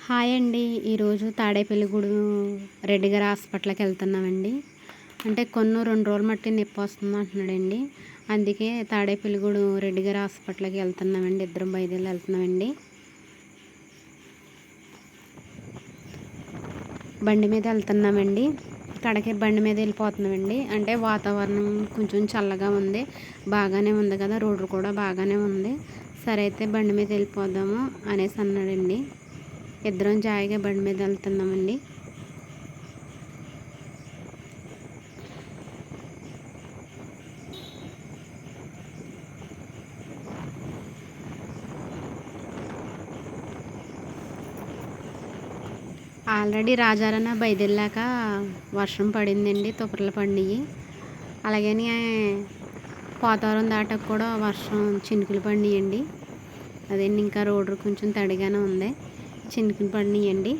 Hi అండి. ఈరోజు తాడేపల్లిగూడెం రెడ్డి గారి హాస్పిటల్కి వెళ్తున్నామండి. అంటే 2 రోజులు మట్టి నొప్పి వస్తుంది అంటున్నాడండి. అందుకే తాడేపల్లిగూడెం రెడ్డి గారి హాస్పిటల్కి వెళ్తున్నామండి. ఇద్దరం బయలుదేరి వెళ్తున్నామండి. బండి మీద వెళ్తున్నామండి. ఇక్కడికి బండి మీద వెళ్ళిపోతున్నామండి. అంటే వాతావరణం కొంచెం చల్లగా ఉంది, బాగానే ఉంది కదా, రోడ్డు కూడా బాగానే ఉంది. సరే అయితే బండి మీద వెళ్ళిపోదాము అనేసి అన్నాడండి. ఇద్దరం జాయిగా బండి మీద వెళ్తున్నామండి. ఆల్రెడీ రాజారాన్న బయలుదేరాక వర్షం పడిందండి, తుప్పర్లు పడినాయి. అలాగని పోతారం దాటాక కూడా వర్షం చినుకులు పడినాయండి. అదండి, ఇంకా రోడ్డు కొంచెం తడిగానే ఉంది, చినుకులు పడినాయండి.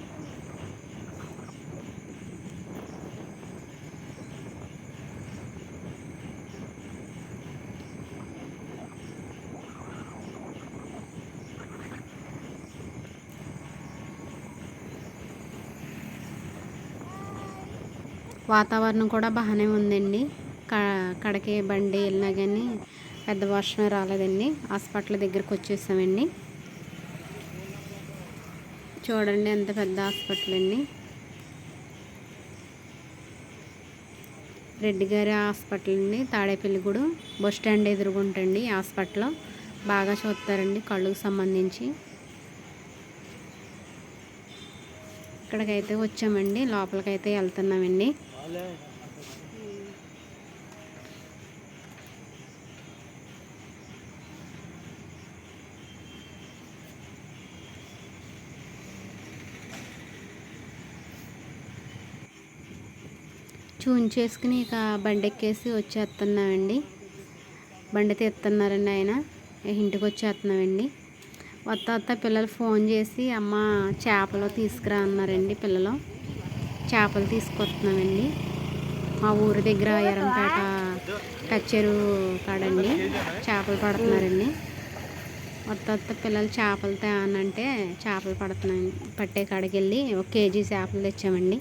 వాతావరణం కూడా బాగానే ఉందండి. కడకి బండి వెళ్ళినా కానీ పెద్ద వర్షం రాలేదండి. హాస్పిటల్ దగ్గరికి వచ్చేసామండి. చూడండి ఎంత పెద్ద హాస్పిటల్ అండి. రెడ్డి గారి హాస్పిటల్ అండి, తాడేపల్లిగూడెం బస్ స్టాండ్ ఎదురుగుంటండి. హాస్పిటల్ బాగా చూస్తారండి కళ్ళకు సంబంధించి. ఇక్కడికైతే వచ్చామండి, లోపలికైతే వెళ్తున్నామండి. చూంచేసుకుని ఇక బండి ఎక్కేసి వచ్చేస్తున్నామండి. బండి తీస్తున్నారండి ఆయన. ఇంటికి వచ్చేస్తున్నామండి. వస్తా పిల్లలు ఫోన్ చేసి అమ్మ చేపలు తీసుకురా అన్నారండి. పిల్లలు చేపలు తీసుకొస్తున్నామండి. మా ఊరి దగ్గర ఎరంపేట కచ్చేరు కాడండి చేపలు పడుతున్నారండి. వస్తా పిల్లలు చేపలు తేనంటే చేపలు పట్టే కాడికి వెళ్ళి 1 కేజీ చేపలు తెచ్చామండి.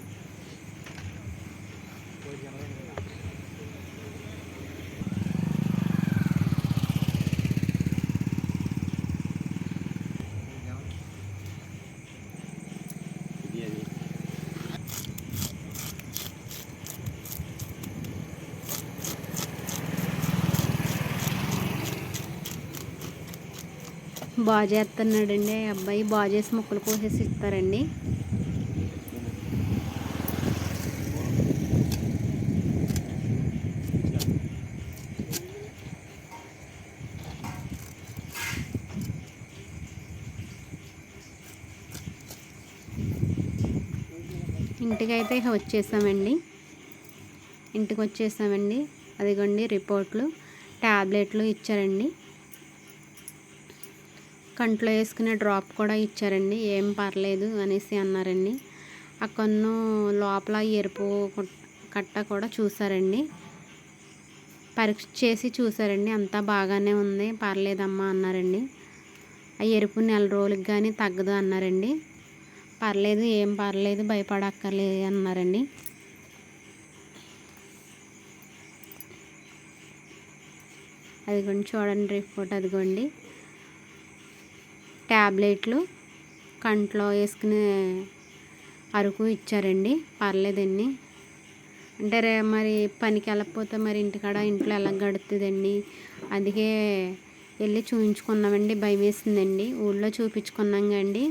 బాగు చేస్తున్నాడండి అబ్బాయి. బాగు చేసి ముక్కలు కోసేసి ఇస్తారండి. ఇంటికైతే వచ్చేసామండి. అదిగోండి రిపోర్ట్లు, ట్యాబ్లెట్లు ఇచ్చారండి. కంట్లో వేసుకునే డ్రాప్ కూడా ఇచ్చారండి. ఏం పర్లేదు అనేసి అన్నారండి. ఆ కన్ను లోపల ఎరుపు కట్ట కూడా చూసారండి, పరీక్ష చేసి చూసారండి. అంతా బాగానే ఉంది, పర్లేదమ్మా అన్నారండి. ఆ ఎరుపు 4 రోజులకి కానీ తగ్గదు అన్నారండి. పర్లేదు, ఏం పర్లేదు, భయపడక్కర్లేదు అన్నారండి. అదిగోండి చూడండి రిపోర్ట్. అదిగోండి ట్యాబ్లెట్లు, కంట్లో వేసుకునే అరకు ఇచ్చారండి. పర్లేదండి. అంటే మరి పనికి వెళ్ళకపోతే మరి ఇంట్లో ఎలా గడుతుందండి. అందుకే వెళ్ళి చూపించుకున్నామండి. భయం వేసిందండి. ఊళ్ళో చూపించుకున్నాం కండి,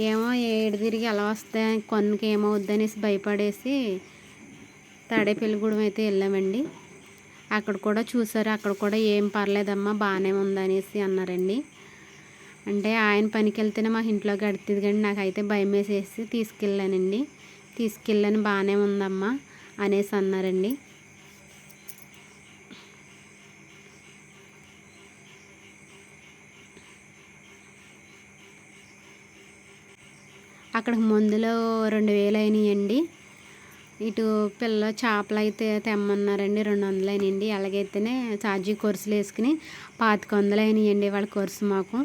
ఏమో ఏడు తిరిగి ఎలా వస్తే కొన్నుకి ఏమవుద్ది అనేసి భయపడేసి తాడేపల్లిగూడెం అయితే వెళ్ళామండి. అక్కడ కూడా చూసారు. అక్కడ కూడా ఏం పర్లేదమ్మా, బాగానే ఉందనేసి అన్నారండి. అంటే ఆయన పనికి వెళ్తేనే మా ఇంట్లో గడుతుంది కానీ నాకైతే భయం వేసేసి తీసుకెళ్ళాను బాగానే ఉందమ్మా అనేసి అన్నారండి. అక్కడ మందులు 2000 అయినాయండి. ఇటు పిల్లలు చేపలు అయితే తెమ్మన్నారండి, 200 అయినాయండి. అలాగైతేనే ఛార్జీ కొరుసులు వేసుకుని 2500 అయినాయండి వాళ్ళ కొరుసు మాకు.